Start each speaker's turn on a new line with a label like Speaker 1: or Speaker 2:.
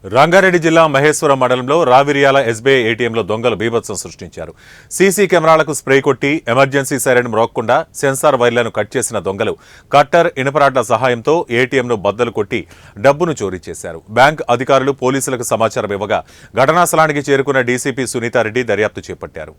Speaker 1: రంగారెడ్డి జిల్లా మహేశ్వరం మండలంలో రావిర్యాల ఎస్బీఐ ఏటీఎంలో దొంగలు బీభత్సం సృష్టించారు. సీసీ కెమెరాలకు స్ప్రే కొట్టి ఎమర్జెన్సీ సైరన్ మ్రోగకుండా సెన్సార్ వైర్లను కట్ చేసిన దొంగలు కట్టర్ ఇనుపరాడ్ల సహాయంతో ఏటీఎంను బద్దలు కొట్టి డబ్బును చోరీ చేశారు. బ్యాంక్ అధికారులు పోలీసులకు సమాచారం ఇవ్వగా ఘటనా స్థలానికి చేరుకున్న డీసీపీ సునీతారెడ్డి దర్యాప్తు చేపట్టారు.